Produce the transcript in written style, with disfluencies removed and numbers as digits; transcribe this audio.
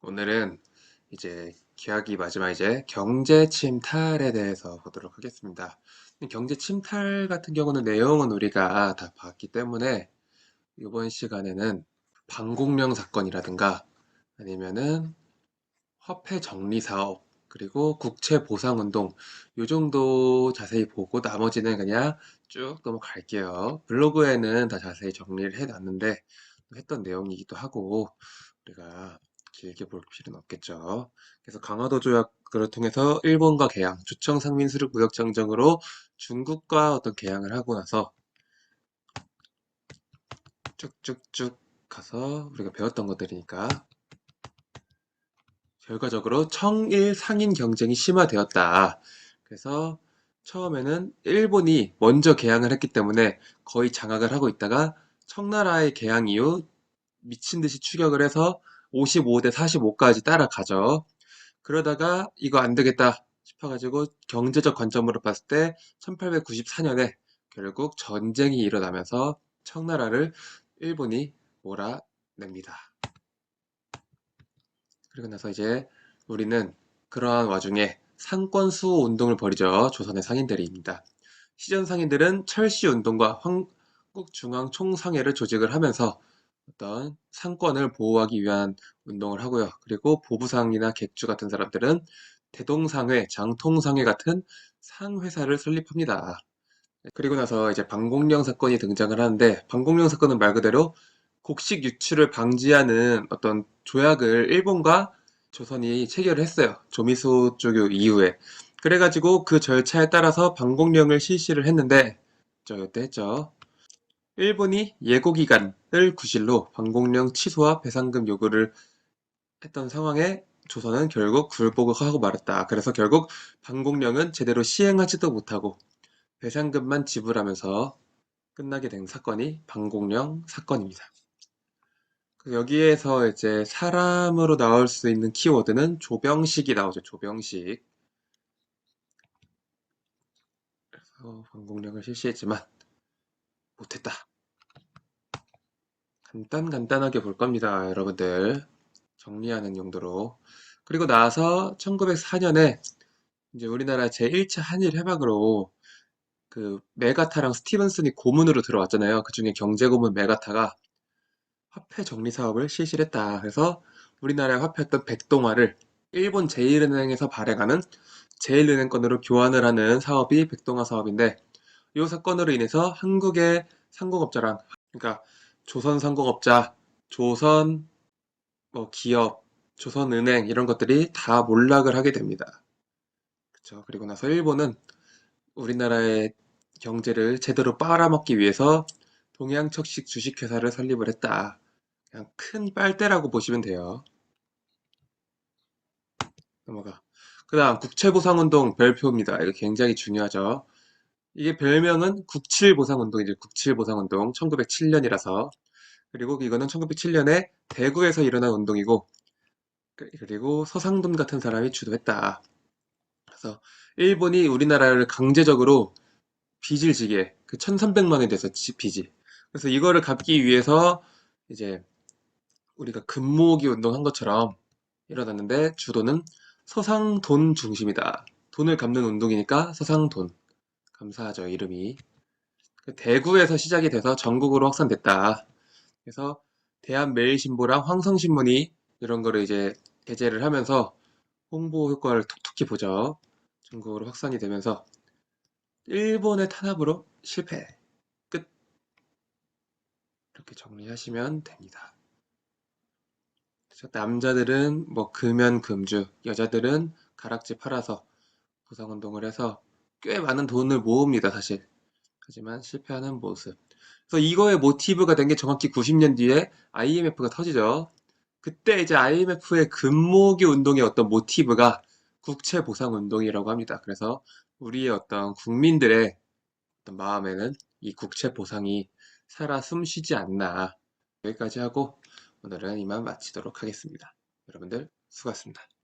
오늘은 이제 기하기 마지막 이제 경제 침탈에 대해서 보도록 하겠습니다. 경제 침탈 같은 경우는 내용은 우리가 다 봤기 때문에 이번 시간에는 방공명 사건이라든가 아니면은 화폐 정리 사업 그리고 국채 보상 운동 요 정도 자세히 보고 나머지는 그냥 쭉 넘어갈게요. 블로그에는 다 자세히 정리를 해 놨는데 했던 내용이기도 하고 우리가 길게 볼 필요는 없겠죠. 그래서 강화도 조약을 통해서 일본과 계양, 조청 상민수를 무역 정정으로 중국과 어떤 계양을 하고 나서 쭉쭉쭉 가서 우리가 배웠던 것들이니까 결과적으로 청일 상인 경쟁이 심화되었다. 그래서 처음에는 일본이 먼저 개항을 했기 때문에 거의 장악을 하고 있다가 청나라의 개항 이후 미친 듯이 추격을 해서 55대 45까지 따라가죠. 그러다가 이거 안 되겠다 싶어가지고 경제적 관점으로 봤을 때 1894년에 결국 전쟁이 일어나면서 청나라를 일본이 몰아냅니다. 그리고 나서 이제 우리는 그러한 와중에 상권 수호 운동을 벌이죠. 조선의 상인들입니다. 시전 상인들은 철시 운동과 한국중앙총상회를 조직을 하면서 어떤 상권을 보호하기 위한 운동을 하고요. 그리고 보부상이나 객주 같은 사람들은 대동상회, 장통상회 같은 상회사를 설립합니다. 그리고 나서 이제 방공령 사건이 등장을 하는데 방공령 사건은 말 그대로 곡식 유출을 방지하는 어떤 조약을 일본과 조선이 체결을 했어요. 조미소 조교 이후에. 그래가지고 그 절차에 따라서 방공령을 실시를 했는데 이때 했죠. 일본이 예고기간을 구실로 방공령 취소와 배상금 요구를 했던 상황에 조선은 결국 굴복을 하고 말았다. 그래서 결국 방공령은 제대로 시행하지도 못하고 배상금만 지불하면서 끝나게 된 사건이 방공령 사건입니다. 여기에서 이제 사람으로 나올 수 있는 키워드는 조병식이 나오죠. 조병식. 그래서 방공령을 실시했지만 못했다. 간단하게 볼 겁니다. 여러분들. 정리하는 용도로. 그리고 나서 1904년에 이제 우리나라 제1차 한일 회박으로 그 메가타랑 스티븐슨이 고문으로 들어왔잖아요. 그 중에 경제고문 메가타가 화폐 정리 사업을 실시를 했다. 그래서 우리나라의 화폐였던 백동화를 일본 제1은행에서 발행하는 제1은행권으로 교환을 하는 사업이 백동화 사업인데 이 사건으로 인해서 한국의 상공업자랑 그러니까 조선 상공업자, 조선 뭐 기업, 조선은행 이런 것들이 다 몰락을 하게 됩니다. 그렇죠. 그리고 나서 일본은 우리나라의 경제를 제대로 빨아먹기 위해서 동양척식 주식회사를 설립을 했다. 그냥 큰 빨대라고 보시면 돼요. 넘어가. 그 다음 국채보상운동 별표입니다. 이거 굉장히 중요하죠. 이게 별명은 국칠보상운동이죠. 국칠보상운동 1907년이라서 그리고 이거는 1907년에 대구에서 일어난 운동이고 그리고 서상돈 같은 사람이 주도했다. 그래서 일본이 우리나라를 강제적으로 빚을 지게 그 1300만 원에 대해서 빚이 그래서 이거를 갚기 위해서 이제 우리가 금모으기 운동한 것처럼 일어났는데 주도는 서상돈 중심이다. 돈을 갚는 운동이니까 서상돈. 감사하죠, 이름이. 대구에서 시작이 돼서 전국으로 확산됐다. 그래서 대한매일신보랑 황성신문이 이런 거를 이제 게재를 하면서 홍보 효과를 톡톡히 보죠. 전국으로 확산이 되면서 일본의 탄압으로 실패. 끝. 이렇게 정리하시면 됩니다. 남자들은 뭐 금연 금주, 여자들은 가락지 팔아서 보상운동을 해서 꽤 많은 돈을 모읍니다, 사실. 하지만 실패하는 모습. 그래서 이거의 모티브가 된 게 정확히 90년 뒤에 IMF가 터지죠. 그때 이제 IMF의 금모으기 운동의 어떤 모티브가 국채 보상 운동이라고 합니다. 그래서 우리의 어떤 국민들의 어떤 마음에는 이 국채 보상이 살아 숨쉬지 않나. 여기까지 하고 오늘은 이만 마치도록 하겠습니다. 여러분들 수고하셨습니다.